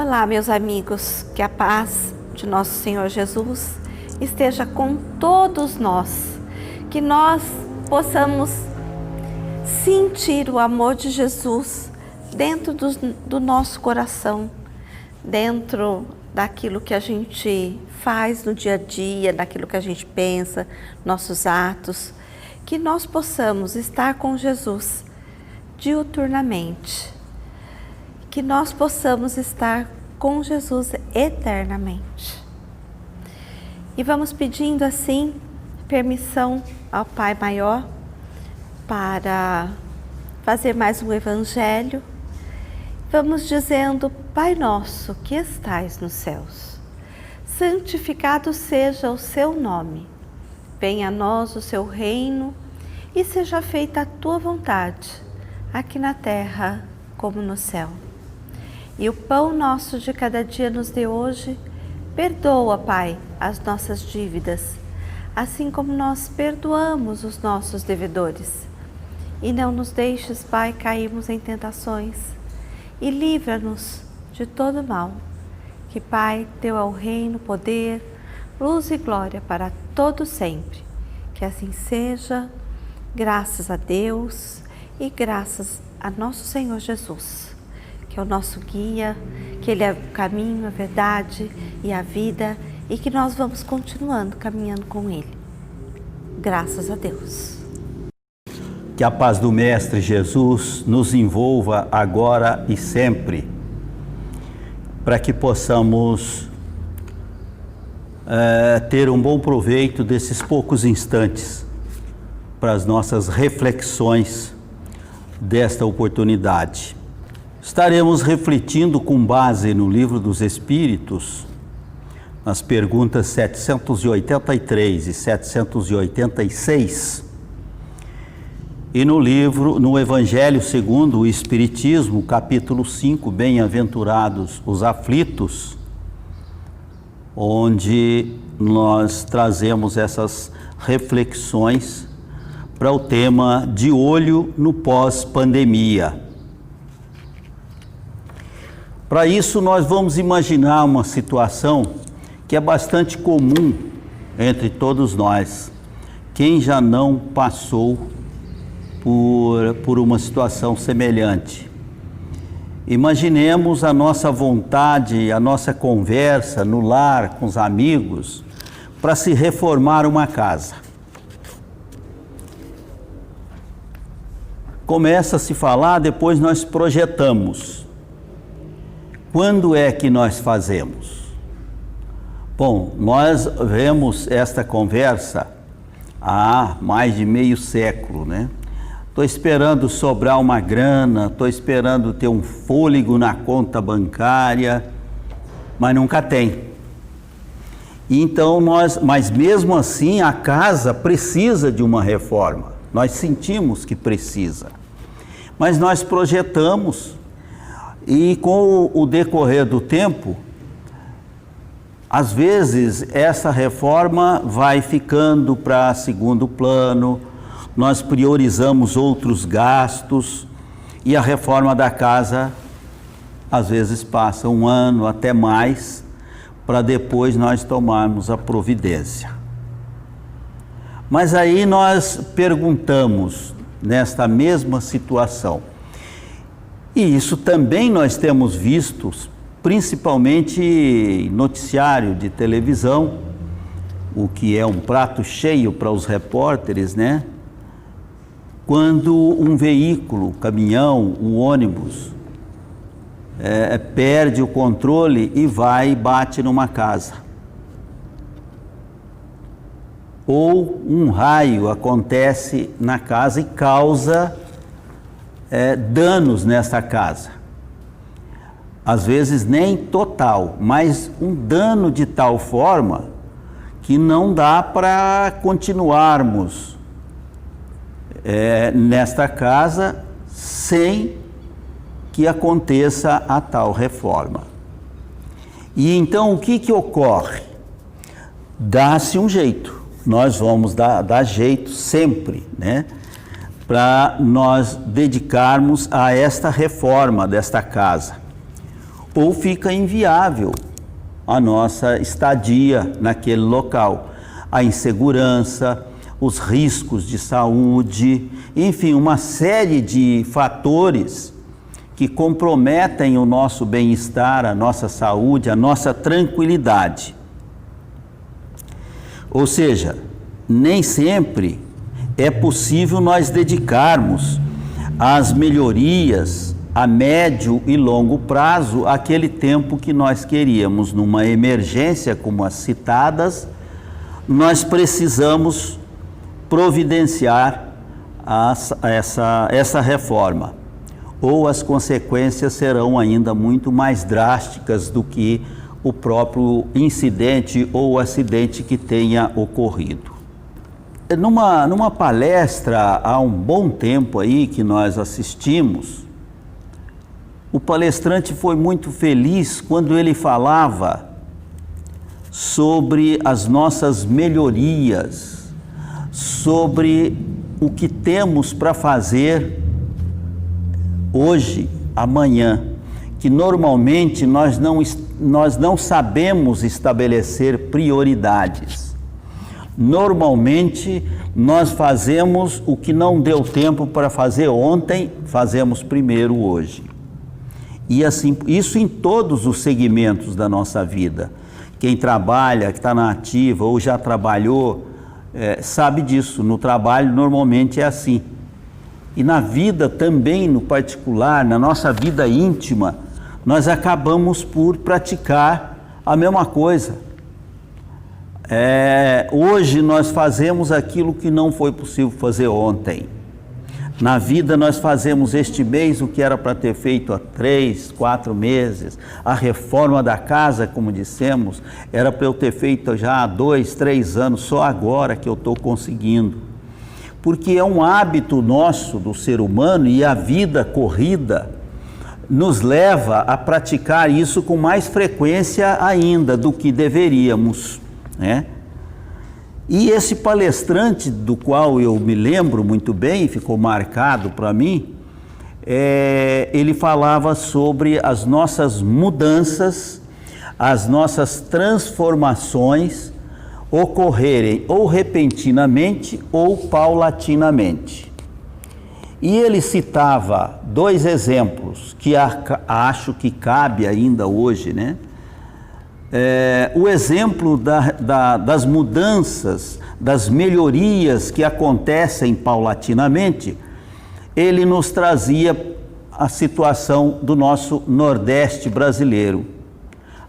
Olá, meus amigos, que a paz de nosso Senhor Jesus esteja com todos nós, que nós possamos sentir o amor de Jesus dentro do nosso coração, dentro daquilo que a gente faz no dia a dia, daquilo que a gente pensa, nossos atos, que nós possamos estar com Jesus diuturnamente, que nós possamos estar com Jesus eternamente. E vamos pedindo assim permissão ao Pai Maior para fazer mais um evangelho. Vamos dizendo: Pai nosso que estais nos céus, santificado seja o seu nome. Venha a nós o seu reino e seja feita a tua vontade, aqui na terra como no céu. E o pão nosso de cada dia nos dê hoje. Perdoa, Pai, as nossas dívidas, assim como nós perdoamos os nossos devedores. E não nos deixes, Pai, cairmos em tentações, e livra-nos de todo mal. Que, Pai, teu é o reino, poder, luz e glória para todo sempre. Que assim seja, graças a Deus e graças a nosso Senhor Jesus, que é o nosso guia, que Ele é o caminho, a verdade e a vida, e que nós vamos continuando caminhando com Ele. Graças a Deus. Que a paz do Mestre Jesus nos envolva agora e sempre, para que possamos ter um bom proveito desses poucos instantes para as nossas reflexões desta oportunidade. Estaremos refletindo com base no Livro dos Espíritos, nas perguntas 783 e 786, e no Evangelho segundo o Espiritismo, capítulo 5, Bem-aventurados os aflitos, onde nós trazemos essas reflexões para o tema de olho no pós-pandemia. Para isso, nós vamos imaginar uma situação que é bastante comum entre todos nós. Quem já não passou por uma situação semelhante? Imaginemos a nossa vontade, a nossa conversa no lar com os amigos para se reformar uma casa. Começa a se falar, depois nós projetamos. Quando é que nós fazemos? Bom, nós vemos esta conversa há mais de meio século, né? Estou esperando sobrar uma grana, estou esperando ter um fôlego na conta bancária, mas nunca tem. Então mas mesmo assim a casa precisa de uma reforma. Nós sentimos que precisa, mas nós projetamos. E com o decorrer do tempo, às vezes essa reforma vai ficando para segundo plano, nós priorizamos outros gastos e a reforma da casa às vezes passa um ano, até mais, para depois nós tomarmos a providência. Mas aí nós perguntamos, nesta mesma situação, e isso também nós temos visto, principalmente em noticiário de televisão, o que é um prato cheio para os repórteres, né? Quando um veículo, caminhão, um ônibus, perde o controle e vai e bate numa casa. Ou um raio acontece na casa e causa danos nessa casa. Às vezes nem total, mas um dano de tal forma que não dá para continuarmos nesta casa sem que aconteça a tal reforma. E então o que ocorre? Dá-se um jeito, nós vamos dar jeito sempre, né? Para nós dedicarmos a esta reforma desta casa. ou fica inviável a nossa estadia naquele local. A insegurança, os riscos de saúde, enfim, uma série de fatores que comprometem o nosso bem-estar, a nossa saúde, a nossa tranquilidade. Ou seja, nem sempre é possível nós dedicarmos às melhorias a médio e longo prazo aquele tempo que nós queríamos. Numa emergência como as citadas, nós precisamos providenciar essa reforma, ou as consequências serão ainda muito mais drásticas do que o próprio incidente ou acidente que tenha ocorrido. Numa palestra há um bom tempo aí que nós assistimos, o palestrante foi muito feliz quando ele falava sobre as nossas melhorias, sobre o que temos para fazer hoje, amanhã, que normalmente nós não sabemos estabelecer prioridades. Normalmente nós fazemos o que não deu tempo para fazer ontem, fazemos primeiro hoje. E assim, isso em todos os segmentos da nossa vida. Quem trabalha, que está na ativa ou já trabalhou, sabe disso. No trabalho normalmente é assim. E na vida também, no particular, na nossa vida íntima, nós acabamos por praticar a mesma coisa. Hoje nós fazemos aquilo que não foi possível fazer ontem. Na vida nós fazemos este mês o que era para ter feito há 3, 4 meses. A reforma da casa, como dissemos, era para eu ter feito já há 2, 3 anos, só agora que eu estou conseguindo. Porque é um hábito nosso, do ser humano, e a vida corrida nos leva a praticar isso com mais frequência ainda do que deveríamos, né? E esse palestrante, do qual eu me lembro muito bem, ficou marcado para mim, ele falava sobre as nossas mudanças, as nossas transformações ocorrerem ou repentinamente ou paulatinamente. E ele citava 2 exemplos que acho que cabe ainda hoje, né? O exemplo das mudanças, das melhorias que acontecem paulatinamente, ele nos trazia a situação do nosso Nordeste brasileiro.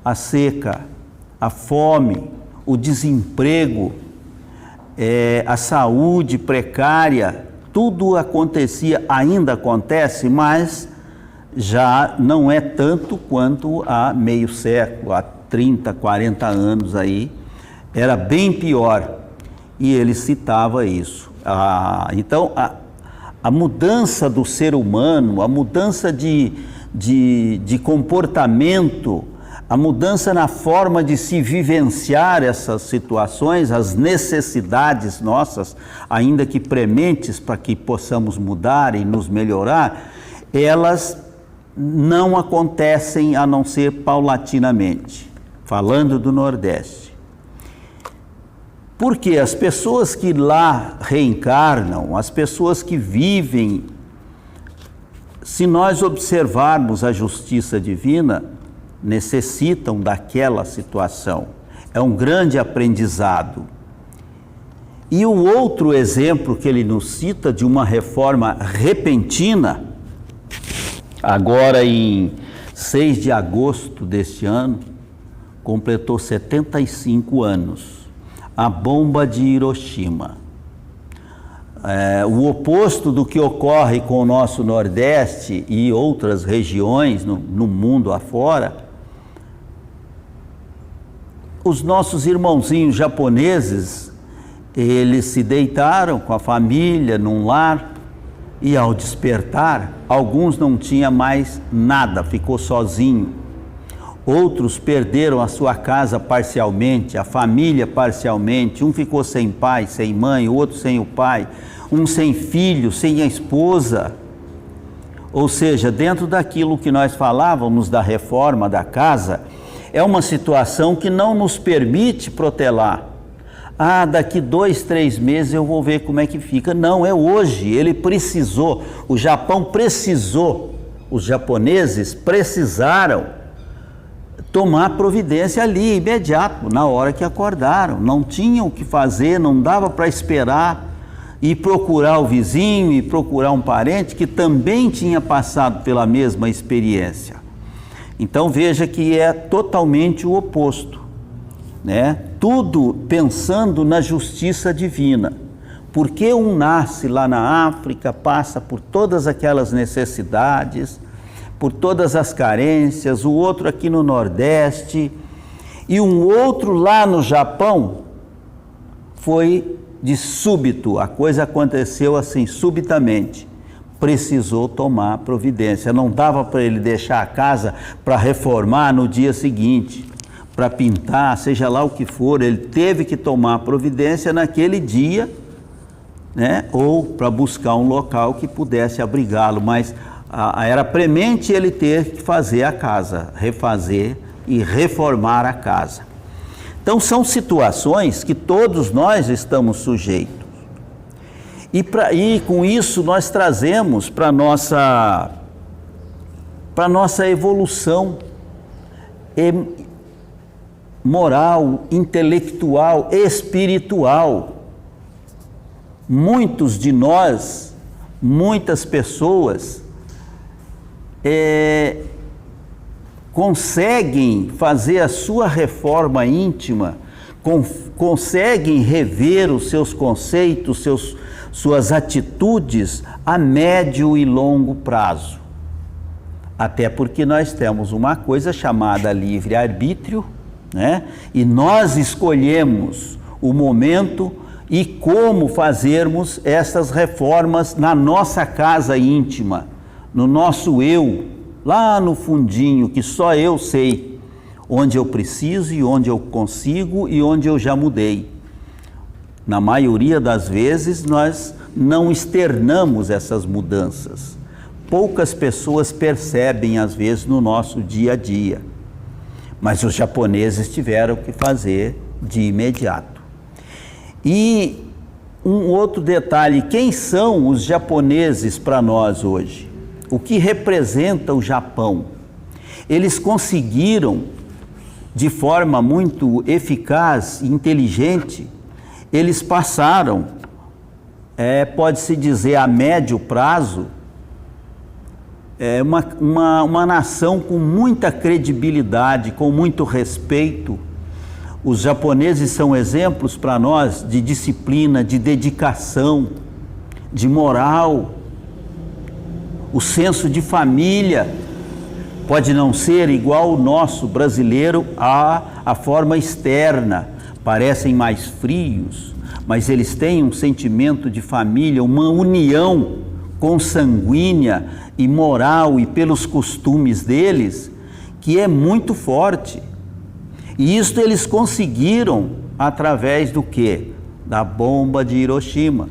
A seca, a fome, o desemprego, a saúde precária, tudo acontecia, ainda acontece, mas já não é tanto quanto há meio século, há 30, 40 anos aí, era bem pior, e ele citava isso. Então, a mudança do ser humano, a mudança de comportamento, a mudança na forma de se vivenciar essas situações, as necessidades nossas, ainda que prementes para que possamos mudar e nos melhorar, elas não acontecem a não ser paulatinamente. Falando do Nordeste. Porque as pessoas que lá reencarnam, as pessoas que vivem, se nós observarmos a justiça divina, necessitam daquela situação. É um grande aprendizado. E o outro exemplo que ele nos cita de uma reforma repentina, agora em 6 de agosto deste ano, completou 75 anos, a bomba de Hiroshima. O oposto do que ocorre com o nosso Nordeste e outras regiões no mundo afora, os nossos irmãozinhos japoneses, eles se deitaram com a família num lar e ao despertar, alguns não tinham mais nada, ficou sozinho. Outros perderam a sua casa parcialmente, a família parcialmente. Um ficou sem pai, sem mãe, o outro sem o pai. Um sem filho, sem a esposa. ou seja, dentro daquilo que nós falávamos da reforma da casa, é uma situação que não nos permite protelar. Ah, daqui 2, 3 meses eu vou ver como é que fica. Não, é hoje. Ele precisou, o Japão precisou, os japoneses precisaram tomar providência ali, imediato, na hora que acordaram. Não tinham o que fazer, não dava para esperar e procurar o vizinho e procurar um parente que também tinha passado pela mesma experiência. Então veja que é totalmente o oposto, né? Tudo pensando na justiça divina. Porque um nasce lá na África, passa por todas aquelas necessidades, por todas as carências, o outro aqui no Nordeste, e um outro lá no Japão, foi de súbito, a coisa aconteceu assim, subitamente. Precisou tomar providência, não dava para ele deixar a casa para reformar no dia seguinte, para pintar, seja lá o que for, ele teve que tomar providência naquele dia, né? Ou para buscar um local que pudesse abrigá-lo, mas era premente ele ter que fazer a casa, refazer e reformar a casa. Então são situações que todos nós estamos sujeitos. E com isso nós trazemos para a nossa evolução moral, intelectual, espiritual. Muitos de nós, muitas pessoas, conseguem fazer a sua reforma íntima, conseguem rever os seus conceitos, suas atitudes a médio e longo prazo. Até porque nós temos uma coisa chamada livre-arbítrio, né? E nós escolhemos o momento e como fazermos essas reformas na nossa casa íntima, no nosso eu, lá no fundinho, que só eu sei onde eu preciso e onde eu consigo e onde eu já mudei. Na maioria das vezes nós não externamos essas mudanças. Poucas pessoas percebem às vezes no nosso dia a dia. Mas os japoneses tiveram que fazer de imediato. E um outro detalhe, quem são os japoneses para nós hoje? O que representa o Japão? Eles conseguiram, de forma muito eficaz e inteligente, eles passaram, pode-se dizer a médio prazo, uma nação com muita credibilidade, com muito respeito. Os japoneses são exemplos para nós de disciplina, de dedicação, de moral. O senso de família pode não ser igual ao nosso brasileiro, a forma externa, parecem mais frios, mas eles têm um sentimento de família, uma união consanguínea e moral e pelos costumes deles, que é muito forte. E isto eles conseguiram através do quê? Da bomba de Hiroshima.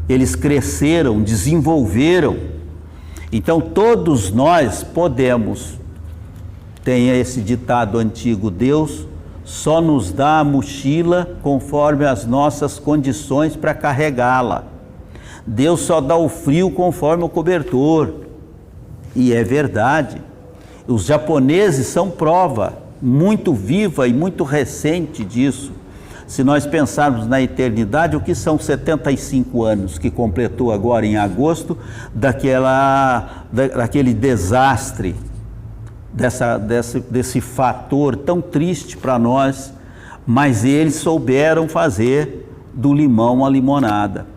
Eles cresceram, desenvolveram. Então todos nós podemos, tem esse ditado antigo, Deus só nos dá a mochila conforme as nossas condições para carregá-la. Deus só dá o frio conforme o cobertor. E é verdade. Os japoneses são prova muito viva e muito recente disso. Se nós pensarmos na eternidade, o que são 75 anos que completou agora em agosto daquele desastre, desse fator tão triste para nós, mas eles souberam fazer do limão a limonada.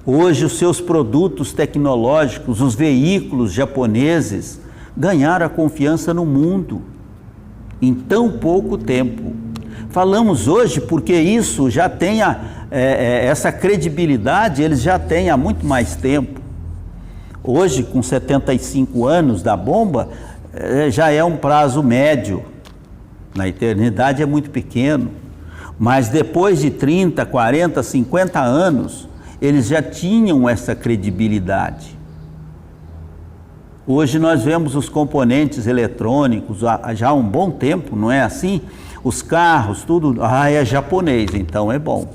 Hoje os seus produtos tecnológicos, os veículos japoneses, ganharam a confiança no mundo em tão pouco tempo. Falamos hoje porque isso já tem essa credibilidade, eles já têm há muito mais tempo. Hoje, com 75 anos da bomba, já é um prazo médio. Na eternidade é muito pequeno. Mas depois de 30, 40, 50 anos, eles já tinham essa credibilidade. Hoje nós vemos os componentes eletrônicos já há um bom tempo, não é assim? Os carros, tudo, é japonês, então é bom.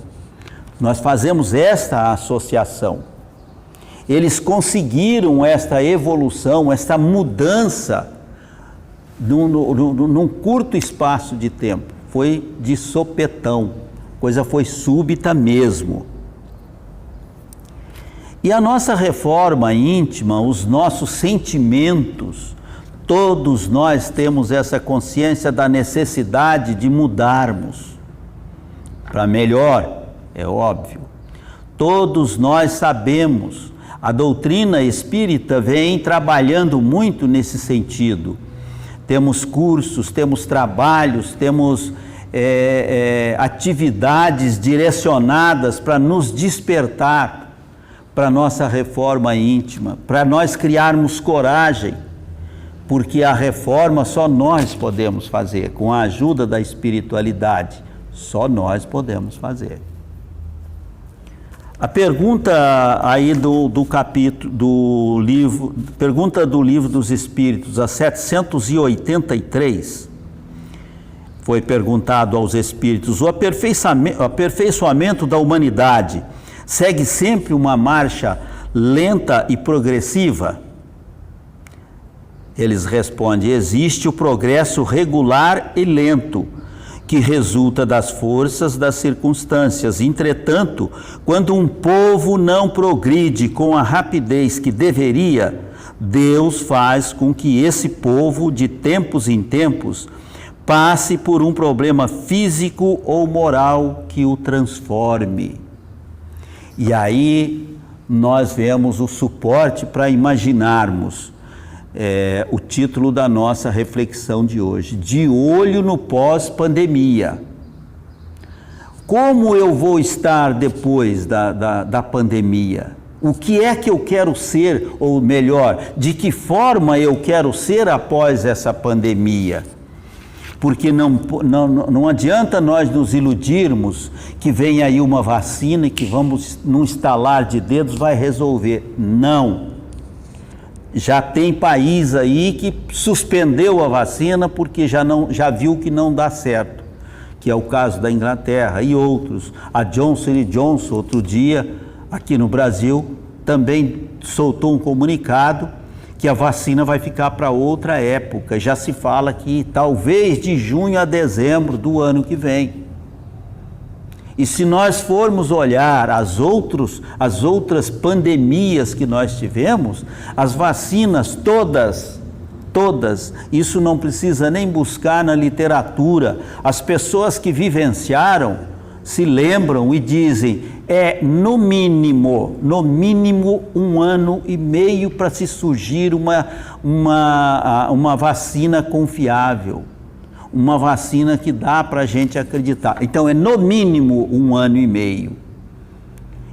Nós fazemos esta associação. Eles conseguiram esta evolução, esta mudança num curto espaço de tempo. Foi de sopetão, coisa foi súbita mesmo. E a nossa reforma íntima, os nossos sentimentos, todos nós temos essa consciência da necessidade de mudarmos para melhor, é óbvio. Todos nós sabemos, a doutrina espírita vem trabalhando muito nesse sentido. Temos cursos, temos trabalhos, temos atividades direcionadas para nos despertar para a nossa reforma íntima, para nós criarmos coragem, porque a reforma só nós podemos fazer, com a ajuda da espiritualidade, só nós podemos fazer. A pergunta aí do capítulo, do livro, pergunta do Livro dos Espíritos, a 783, foi perguntado aos Espíritos: o aperfeiçoamento da humanidade segue sempre uma marcha lenta e progressiva? Eles respondem: existe o progresso regular e lento, que resulta das forças das circunstâncias. Entretanto, quando um povo não progride com a rapidez que deveria, Deus faz com que esse povo, de tempos em tempos, passe por um problema físico ou moral que o transforme. E aí nós vemos o suporte para imaginarmos o título da nossa reflexão de hoje: de olho no pós-pandemia. Como eu vou estar depois da pandemia? O que é que eu quero ser, ou melhor, de que forma eu quero ser após essa pandemia? Porque não adianta nós nos iludirmos que vem aí uma vacina e que vamos, num estalar de dedos, vai resolver. Não. Já tem país aí que suspendeu a vacina porque já viu que não dá certo, que é o caso da Inglaterra e outros. A Johnson & Johnson, outro dia, aqui no Brasil, também soltou um comunicado que a vacina vai ficar para outra época. Já se fala que talvez de junho a dezembro do ano que vem. E se nós formos olhar as outras pandemias que nós tivemos, as vacinas todas, isso não precisa nem buscar na literatura. As pessoas que vivenciaram se lembram e dizem: no mínimo 1 ano e meio para se surgir uma vacina confiável, uma vacina que dá para a gente acreditar. Então no mínimo 1 ano e meio.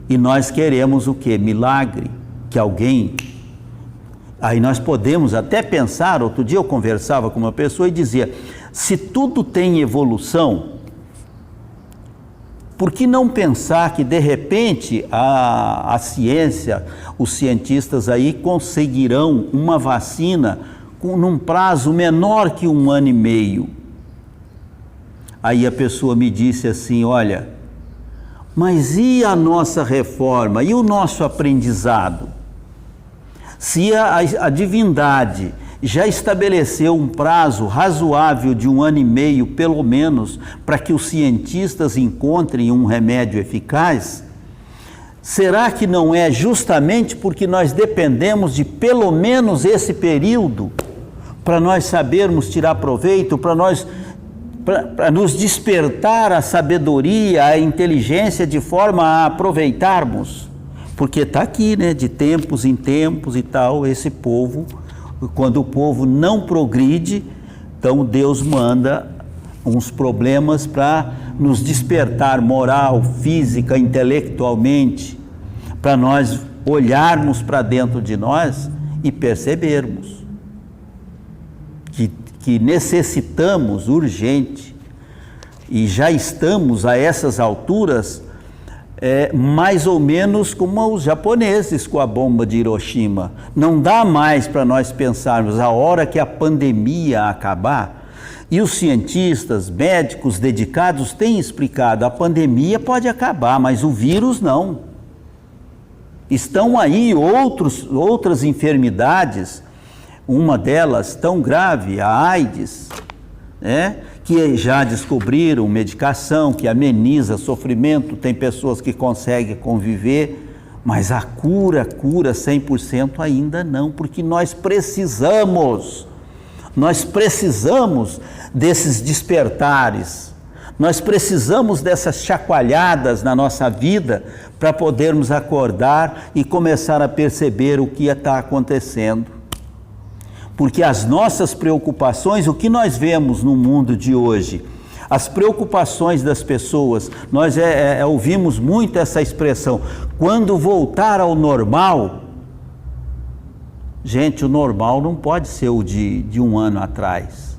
E nós queremos o quê? Milagre? Que alguém... Aí nós podemos até pensar, outro dia eu conversava com uma pessoa e dizia: se tudo tem evolução, por que não pensar que de repente a ciência, os cientistas aí conseguirão uma vacina num prazo menor que 1 ano e meio? Aí a pessoa me disse assim: olha, mas e a nossa reforma? E o nosso aprendizado? Se a divindade já estabeleceu um prazo razoável de 1 ano e meio, pelo menos, para que os cientistas encontrem um remédio eficaz, será que não é justamente porque nós dependemos de pelo menos esse período para nós sabermos tirar proveito, para nos despertar a sabedoria, a inteligência, de forma a aproveitarmos? Porque está aqui, né, de tempos em tempos e tal, esse povo, quando o povo não progride, então Deus manda uns problemas para nos despertar moral, física, intelectualmente, para nós olharmos para dentro de nós e percebermos que necessitamos urgente, e já estamos a essas alturas mais ou menos como os japoneses com a bomba de Hiroshima. Não dá mais para nós pensarmos a hora que a pandemia acabar. E os cientistas, médicos dedicados têm explicado, a pandemia pode acabar, mas o vírus não. Estão aí outras enfermidades, uma delas tão grave, a AIDS, né? Que já descobriram medicação, que ameniza sofrimento, tem pessoas que conseguem conviver, mas a cura 100% ainda não, porque nós precisamos desses despertares, nós precisamos dessas chacoalhadas na nossa vida para podermos acordar e começar a perceber o que está acontecendo. Porque as nossas preocupações, o que nós vemos no mundo de hoje, as preocupações das pessoas, nós ouvimos muito essa expressão, quando voltar ao normal. Gente, o normal não pode ser o de um ano atrás,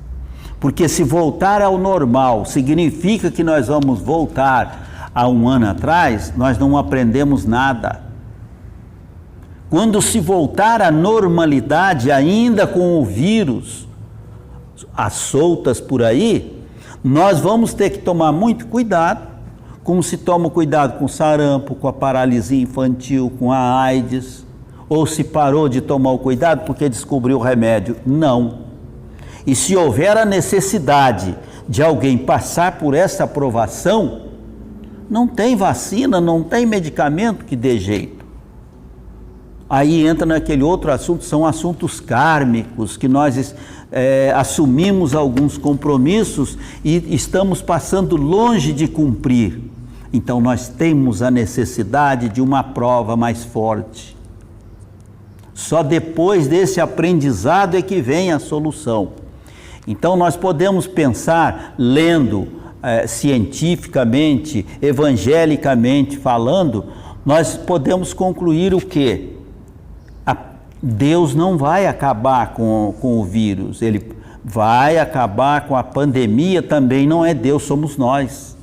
porque se voltar ao normal significa que nós vamos voltar a um ano atrás, nós não aprendemos nada. Quando se voltar à normalidade, ainda com o vírus às soltas por aí, nós vamos ter que tomar muito cuidado, como se toma cuidado com o sarampo, com a paralisia infantil, com a AIDS, ou se parou de tomar o cuidado porque descobriu o remédio. Não. E se houver a necessidade de alguém passar por essa provação, não tem vacina, não tem medicamento que dê jeito. Aí entra naquele outro assunto, são assuntos kármicos, que nós assumimos alguns compromissos e estamos passando longe de cumprir. Então nós temos a necessidade de uma prova mais forte. Só depois desse aprendizado é que vem a solução. Então nós podemos pensar, lendo cientificamente, evangelicamente falando, nós podemos concluir o quê? Deus não vai acabar com o vírus, Ele vai acabar com a pandemia, também não é Deus, somos nós.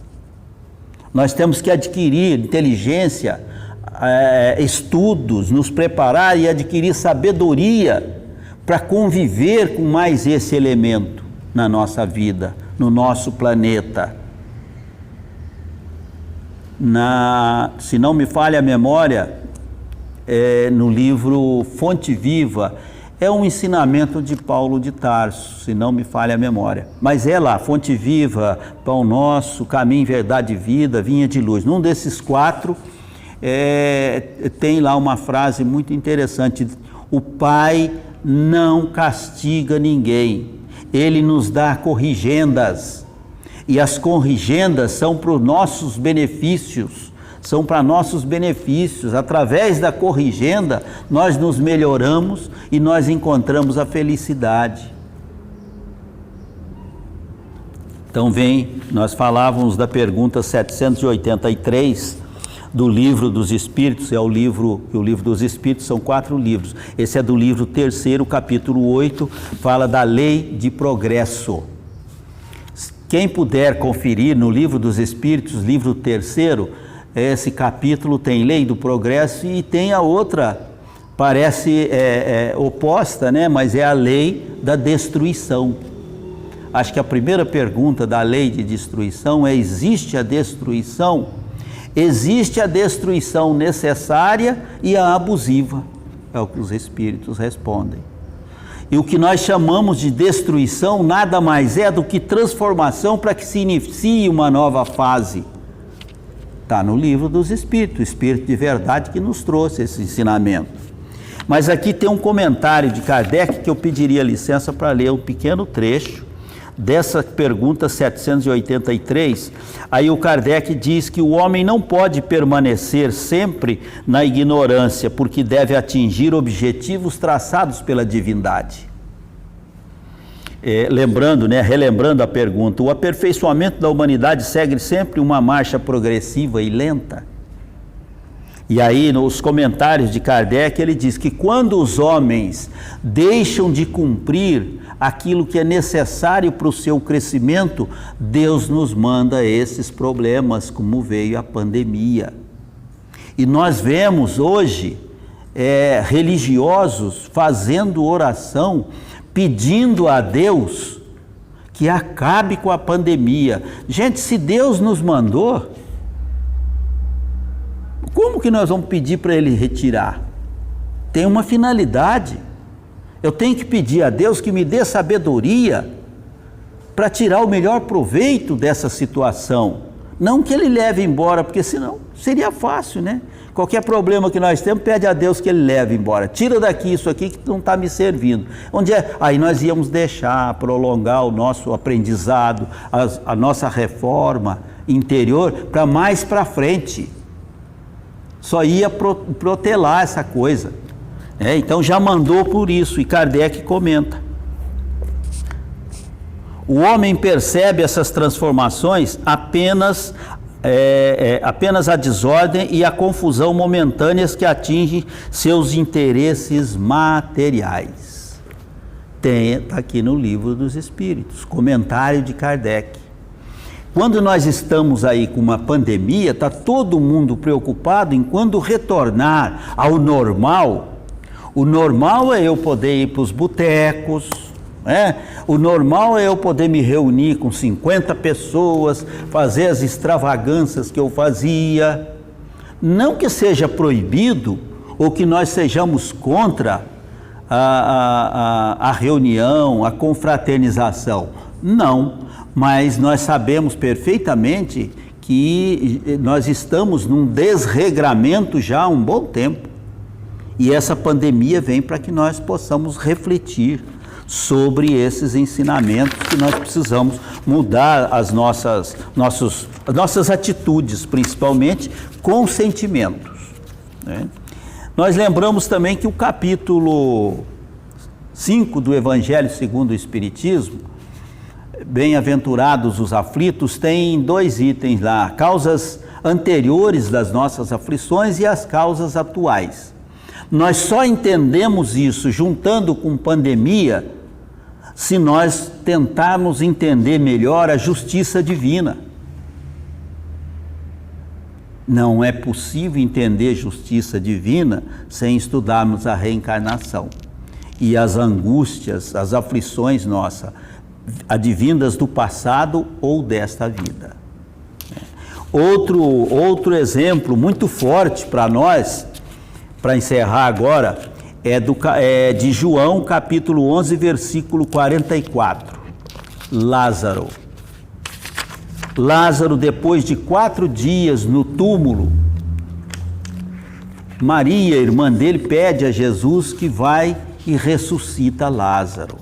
Nós temos que adquirir inteligência, estudos, nos preparar e adquirir sabedoria para conviver com mais esse elemento na nossa vida, no nosso planeta. Se não me falha a memória, no livro Fonte Viva, é um ensinamento de Paulo de Tarso, se não me falha a memória. Mas é lá, Fonte Viva, Pão Nosso, Caminho, Verdade e Vida, Vinha de Luz. Num desses 4, tem lá uma frase muito interessante: o Pai não castiga ninguém, Ele nos dá corrigendas, e as corrigendas são para os nossos benefícios. São para nossos benefícios. Através da corrigenda, nós nos melhoramos e nós encontramos a felicidade. Então nós falávamos da pergunta 783 do Livro dos Espíritos. O Livro dos Espíritos são 4 livros. Esse é do livro 3º, capítulo 8, fala da lei de progresso. Quem puder conferir no Livro dos Espíritos, livro 3º, esse capítulo tem lei do progresso e tem a outra, parece oposta, né? Mas é a lei da destruição. Acho que a primeira pergunta da lei de destruição é: existe a destruição? Existe a destruição necessária e a abusiva, é o que os espíritos respondem. E o que nós chamamos de destruição nada mais é do que transformação para que se inicie uma nova fase. Está no Livro dos Espíritos, o Espírito de Verdade que nos trouxe esse ensinamento. Mas aqui tem um comentário de Kardec que eu pediria licença para ler um pequeno trecho dessa pergunta 783. Aí o Kardec diz que o homem não pode permanecer sempre na ignorância, porque deve atingir objetivos traçados pela divindade. Relembrando a pergunta, o aperfeiçoamento da humanidade segue sempre uma marcha progressiva e lenta? E aí, nos comentários de Kardec, ele diz que quando os homens deixam de cumprir aquilo que é necessário para o seu crescimento, Deus nos manda esses problemas, como veio a pandemia. E nós vemos hoje religiosos fazendo oração, pedindo a Deus que acabe com a pandemia. Gente, se Deus nos mandou, como que nós vamos pedir para Ele retirar? Tem uma finalidade. Eu tenho que pedir a Deus que me dê sabedoria para tirar o melhor proveito dessa situação. Não que Ele leve embora, porque senão seria fácil, né? Qualquer problema que nós temos, pede a Deus que Ele leve embora. Tira daqui isso aqui que não está me servindo. Onde é? Aí nós íamos deixar, prolongar o nosso aprendizado, a nossa reforma interior para mais para frente. Só ia protelar essa coisa. Então já mandou por isso, e Kardec comenta. O homem percebe essas transformações apenas a desordem e a confusão momentâneas que atingem seus interesses materiais. Está aqui no Livro dos Espíritos, comentário de Kardec. Quando nós estamos aí com uma pandemia, está todo mundo preocupado em quando retornar ao normal. O normal é eu poder ir para os botecos, o normal é eu poder me reunir com 50 pessoas, fazer as extravagâncias que eu fazia. Não que seja proibido ou que nós sejamos contra a reunião, a confraternização. Não, mas nós sabemos perfeitamente que nós estamos num desregramento já há um bom tempo. E essa pandemia vem para que nós possamos refletir sobre esses ensinamentos, que nós precisamos mudar as nossas atitudes, principalmente com sentimentos, né? Nós lembramos também que o capítulo 5 do Evangelho segundo o Espiritismo, Bem-aventurados os aflitos, tem 2 itens lá: causas anteriores das nossas aflições e as causas atuais. Nós só entendemos isso juntando com pandemia se nós tentarmos entender melhor a justiça divina. Não é possível entender justiça divina sem estudarmos a reencarnação e as angústias, as aflições nossas, advindas do passado ou desta vida. Outro exemplo muito forte para nós, para encerrar agora, é de João, capítulo 11, versículo 44. Lázaro, depois de 4 dias no túmulo, Maria, irmã dele, pede a Jesus que vai e ressuscita Lázaro,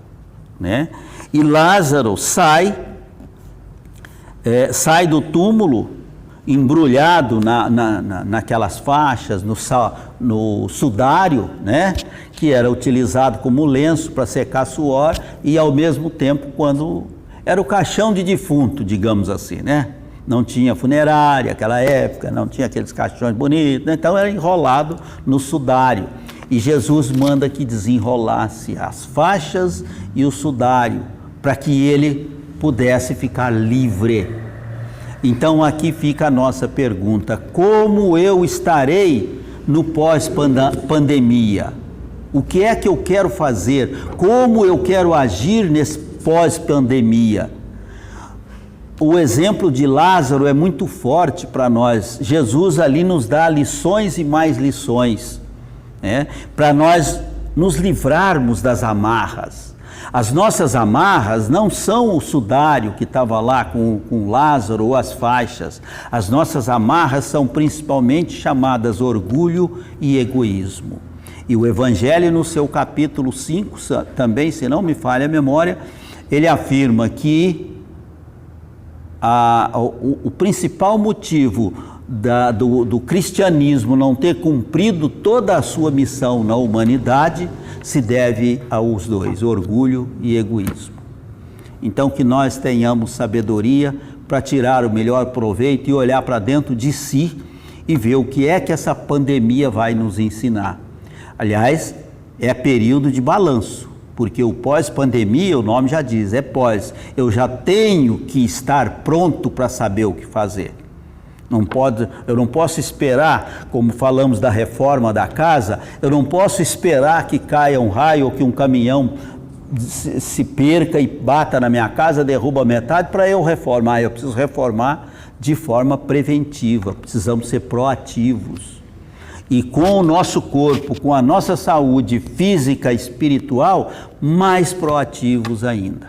né? E Lázaro sai do túmulo, embrulhado naquelas faixas, no sudário, né? Que era utilizado como lenço para secar suor, e ao mesmo tempo, quando era o caixão de defunto, digamos assim, né? Não tinha funerária naquela época, não tinha aqueles caixões bonitos, né? Então era enrolado no sudário. E Jesus manda que desenrolasse as faixas e o sudário, para que ele pudesse ficar livre. Então aqui fica a nossa pergunta: como eu estarei no pós-pandemia? O que é que eu quero fazer? Como eu quero agir nesse pós-pandemia? O exemplo de Lázaro é muito forte para nós. Jesus ali nos dá lições e mais lições, né? Para nós nos livrarmos das amarras. As nossas amarras não são o sudário que estava lá com Lázaro ou as faixas. As nossas amarras são principalmente chamadas orgulho e egoísmo. E o Evangelho, no seu capítulo 5, também, se não me falha a memória, ele afirma que o principal motivo do cristianismo não ter cumprido toda a sua missão na humanidade se deve aos 2, orgulho e egoísmo. Então que nós tenhamos sabedoria para tirar o melhor proveito e olhar para dentro de si e ver o que é que essa pandemia vai nos ensinar. Aliás, é período de balanço, porque o pós-pandemia, o nome já diz, é pós. Eu já tenho que estar pronto para saber o que fazer. Eu não posso esperar, como falamos da reforma da casa, eu não posso esperar que caia um raio ou que um caminhão se perca e bata na minha casa, derruba metade para eu reformar. Eu preciso reformar de forma preventiva, precisamos ser proativos. E com o nosso corpo, com a nossa saúde física e espiritual, mais proativos ainda.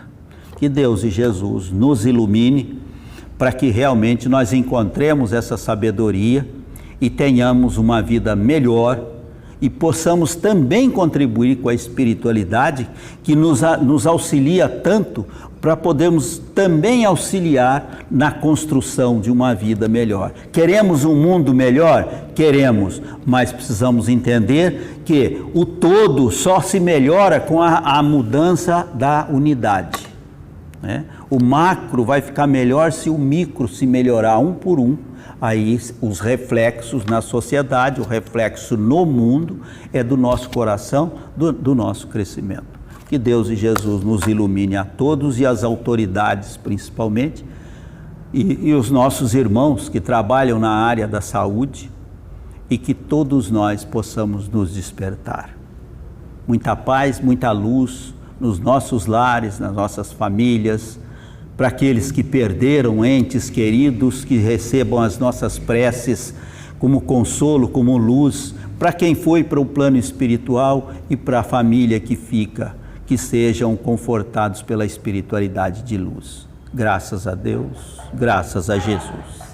Que Deus e Jesus nos ilumine para que realmente nós encontremos essa sabedoria e tenhamos uma vida melhor e possamos também contribuir com a espiritualidade que nos auxilia tanto para podermos também auxiliar na construção de uma vida melhor. Queremos um mundo melhor? Queremos, mas precisamos entender que o todo só se melhora com a mudança da unidade, né? O macro vai ficar melhor se o micro se melhorar um por um. Aí os reflexos na sociedade, o reflexo no mundo é do nosso coração, do nosso crescimento. Que Deus e Jesus nos ilumine a todos e as autoridades principalmente, e os nossos irmãos que trabalham na área da saúde, e que todos nós possamos nos despertar. Muita paz, muita luz nos nossos lares, nas nossas famílias, para aqueles que perderam entes queridos, que recebam as nossas preces como consolo, como luz, para quem foi para o plano espiritual e para a família que fica, que sejam confortados pela espiritualidade de luz. Graças a Deus, graças a Jesus.